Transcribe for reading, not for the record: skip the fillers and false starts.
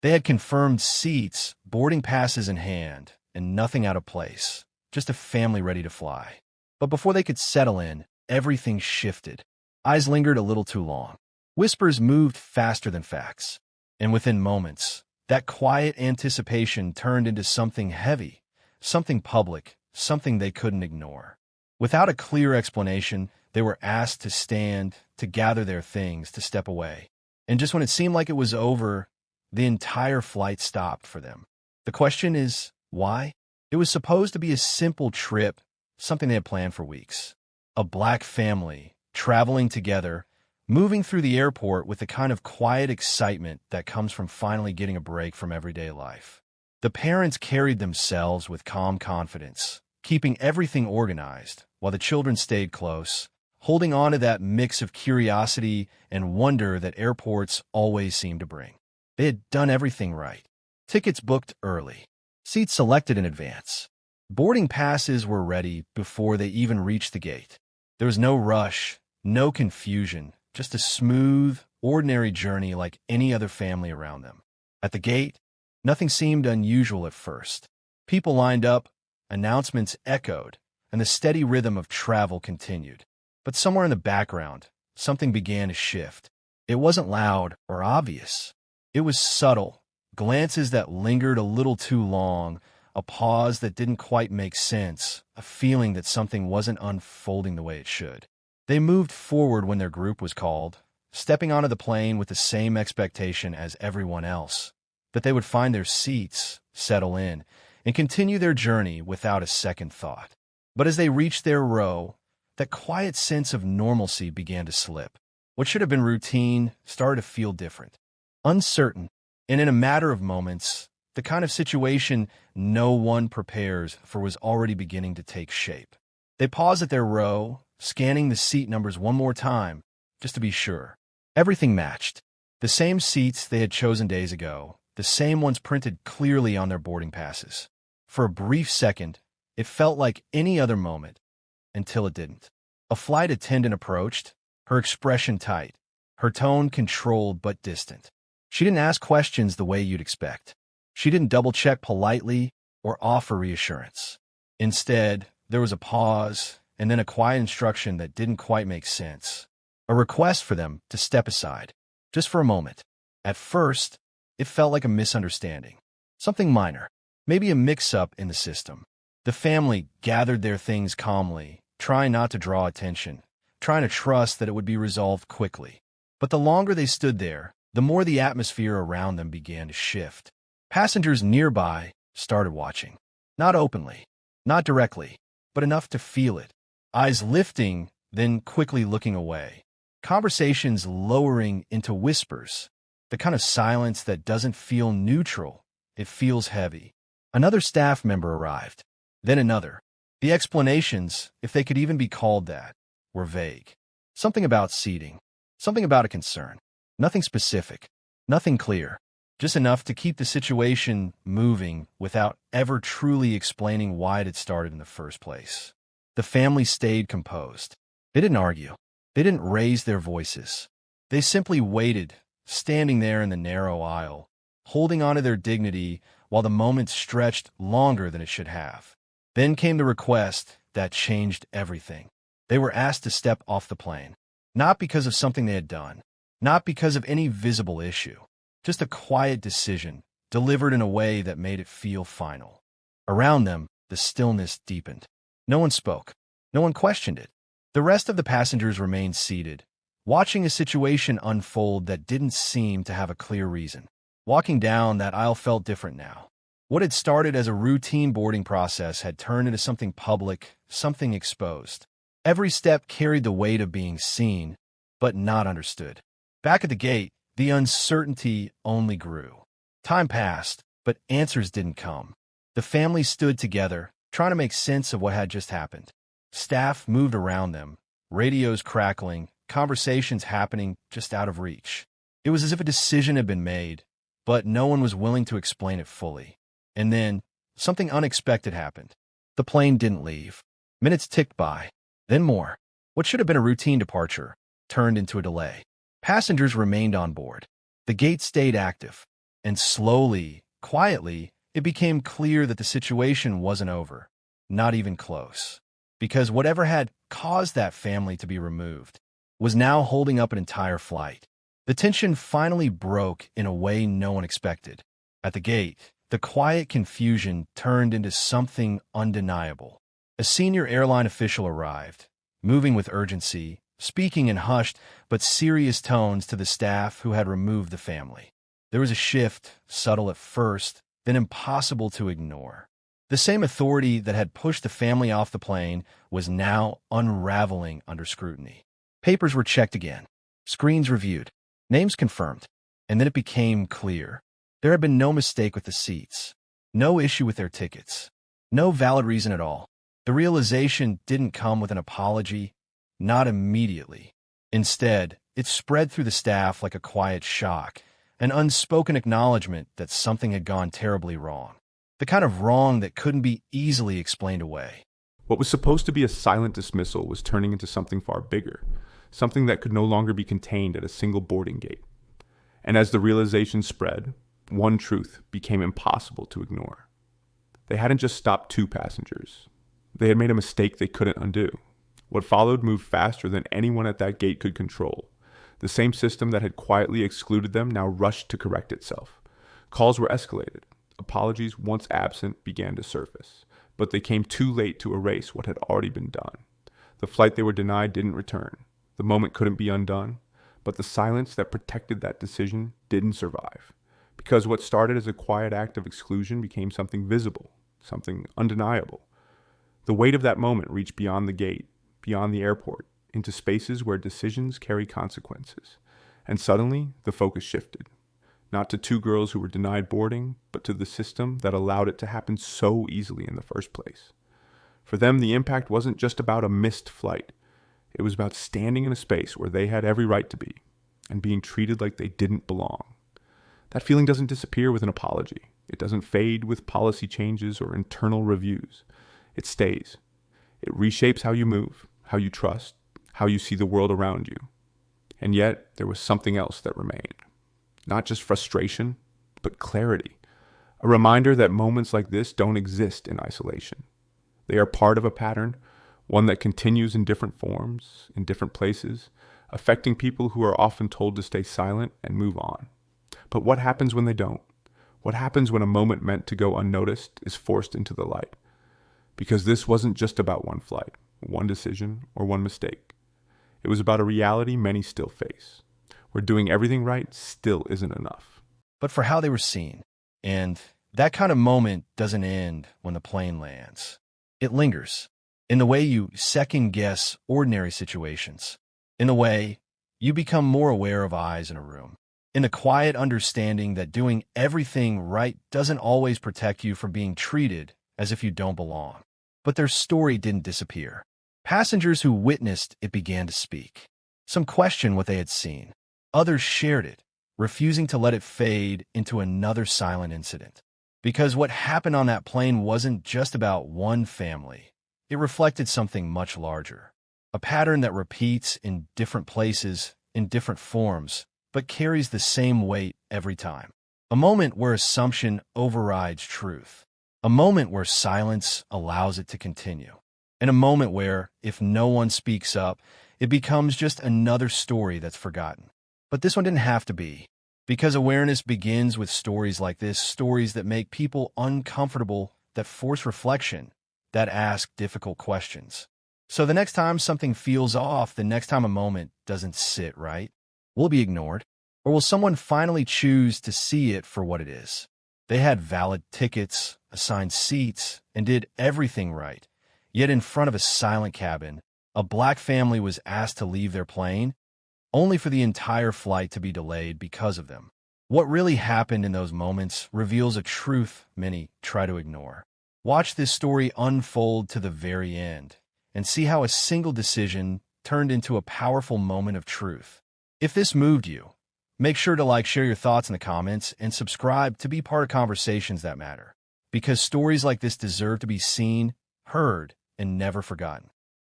They had confirmed seats, boarding passes in hand, and nothing out of place, just a family ready to fly. But before they could settle in, everything shifted. Eyes lingered a little too long. Whispers moved faster than facts. And within moments, that quiet anticipation turned into something heavy, something public, something they couldn't ignore. Without a clear explanation, they were asked to stand, to gather their things, to step away. And just when it seemed like it was over, the entire flight stopped for them. The question is, why? It was supposed to be a simple trip, something they had planned for weeks. A Black family, traveling together, moving through the airport with the kind of quiet excitement that comes from finally getting a break from everyday life. The parents carried themselves with calm confidence, keeping everything organized, while the children stayed close, holding on to that mix of curiosity and wonder that airports always seem to bring. They had done everything right. Tickets booked early, seats selected in advance. Boarding passes were ready before they even reached the gate. There was no rush, no confusion, just a smooth, ordinary journey like any other family around them. At the gate, nothing seemed unusual at first. People lined up, announcements echoed, and the steady rhythm of travel continued. But somewhere in the background, something began to shift. It wasn't loud or obvious. It was subtle, glances that lingered a little too long, a pause that didn't quite make sense, a feeling that something wasn't unfolding the way it should. They moved forward when their group was called, stepping onto the plane with the same expectation as everyone else, that they would find their seats, settle in, and continue their journey without a second thought. But as they reached their row, that quiet sense of normalcy began to slip. What should have been routine started to feel different, uncertain, and in a matter of moments, the kind of situation no one prepares for was already beginning to take shape. They paused at their row, scanning the seat numbers one more time, just to be sure. Everything matched. The same seats they had chosen days ago, the same ones printed clearly on their boarding passes. For a brief second, it felt like any other moment, until it didn't. A flight attendant approached, her expression tight, her tone controlled but distant. She didn't ask questions the way you'd expect. She didn't double-check politely or offer reassurance. Instead, there was a pause, and then a quiet instruction that didn't quite make sense. A request for them to step aside, just for a moment. At first, it felt like a misunderstanding. Something minor, maybe a mix-up in the system. The family gathered their things calmly, trying not to draw attention, trying to trust that it would be resolved quickly. But the longer they stood there, the more the atmosphere around them began to shift. Passengers nearby started watching. Not openly, not directly, but enough to feel it. Eyes lifting, then quickly looking away. Conversations lowering into whispers. The kind of silence that doesn't feel neutral, it feels heavy. Another staff member arrived, then another. The explanations, if they could even be called that, were vague. Something about seating, something about a concern. Nothing specific, nothing clear, just enough to keep the situation moving without ever truly explaining why it had started in the first place. The family stayed composed. They didn't argue. They didn't raise their voices. They simply waited, standing there in the narrow aisle, holding on to their dignity while the moment stretched longer than it should have. Then came the request that changed everything. They were asked to step off the plane, not because of something they had done, not because of any visible issue, just a quiet decision, delivered in a way that made it feel final. Around them, the stillness deepened. No one spoke. No one questioned it. The rest of the passengers remained seated, watching a situation unfold that didn't seem to have a clear reason. Walking down that aisle felt different now. What had started as a routine boarding process had turned into something public, something exposed. Every step carried the weight of being seen, but not understood. Back at the gate, the uncertainty only grew. Time passed, but answers didn't come. The family stood together, trying to make sense of what had just happened. Staff moved around them, radios crackling, conversations happening just out of reach. It was as if a decision had been made, but no one was willing to explain it fully. And then, something unexpected happened. The plane didn't leave. Minutes ticked by, then more. What should have been a routine departure turned into a delay. Passengers remained on board. The gate stayed active. And slowly, quietly, it became clear that the situation wasn't over, not even close. Because whatever had caused that family to be removed was now holding up an entire flight. The tension finally broke in a way no one expected. At the gate, the quiet confusion turned into something undeniable. A senior airline official arrived, moving with urgency, speaking in hushed but serious tones to the staff who had removed the family. There was a shift, subtle at first, then impossible to ignore. The same authority that had pushed the family off the plane was now unraveling under scrutiny. Papers were checked again, screens reviewed, names confirmed, and then it became clear. There had been no mistake with the seats, no issue with their tickets, no valid reason at all. The realization didn't come with an apology, not immediately. Instead, it spread through the staff like a quiet shock, an unspoken acknowledgement that something had gone terribly wrong. The kind of wrong that couldn't be easily explained away. What was supposed to be a silent dismissal was turning into something far bigger, something that could no longer be contained at a single boarding gate. And as the realization spread, one truth became impossible to ignore. They hadn't just stopped 2 passengers. They had made a mistake they couldn't undo. What followed moved faster than anyone at that gate could control. The same system that had quietly excluded them now rushed to correct itself. Calls were escalated. Apologies, once absent, began to surface. But they came too late to erase what had already been done. The flight they were denied didn't return. The moment couldn't be undone. But the silence that protected that decision didn't survive. Because what started as a quiet act of exclusion became something visible, something undeniable. The weight of that moment reached beyond the gate, beyond the airport, into spaces where decisions carry consequences. And suddenly, the focus shifted. Not to 2 girls who were denied boarding, but to the system that allowed it to happen so easily in the first place. For them, the impact wasn't just about a missed flight. It was about standing in a space where they had every right to be, and being treated like they didn't belong. That feeling doesn't disappear with an apology. It doesn't fade with policy changes or internal reviews. It stays. It reshapes how you move, how you trust, how you see the world around you. And yet, there was something else that remained. Not just frustration, but clarity. A reminder that moments like this don't exist in isolation. They are part of a pattern, one that continues in different forms, in different places, affecting people who are often told to stay silent and move on. But what happens when they don't? What happens when a moment meant to go unnoticed is forced into the light? Because this wasn't just about one flight, one decision, or one mistake. It was about a reality many still face, where doing everything right still isn't enough. But for how they were seen. And that kind of moment doesn't end when the plane lands. It lingers in the way you second-guess ordinary situations, in the way you become more aware of eyes in a room, in the quiet understanding that doing everything right doesn't always protect you from being treated as if you don't belong. But their story didn't disappear. Passengers who witnessed it began to speak. Some questioned what they had seen. Others shared it, refusing to let it fade into another silent incident. Because what happened on that plane wasn't just about one family. It reflected something much larger. A pattern that repeats in different places, in different forms, but carries the same weight every time. A moment where assumption overrides truth. A moment where silence allows it to continue. And a moment where, if no one speaks up, it becomes just another story that's forgotten. But this one didn't have to be. Because awareness begins with stories like this, stories that make people uncomfortable, that force reflection, that ask difficult questions. So the next time something feels off, the next time a moment doesn't sit right, will it be ignored? Or will someone finally choose to see it for what it is? They had valid tickets, assigned seats, and did everything right. Yet in front of a silent cabin, a black family was asked to leave their plane, only for the entire flight to be delayed because of them. What really happened in those moments reveals a truth many try to ignore. Watch this story unfold to the very end, and see how a single decision turned into a powerful moment of truth. If this moved you, make sure to share your thoughts in the comments, and subscribe to be part of conversations that matter. Because stories like this deserve to be seen, heard, and never forgotten.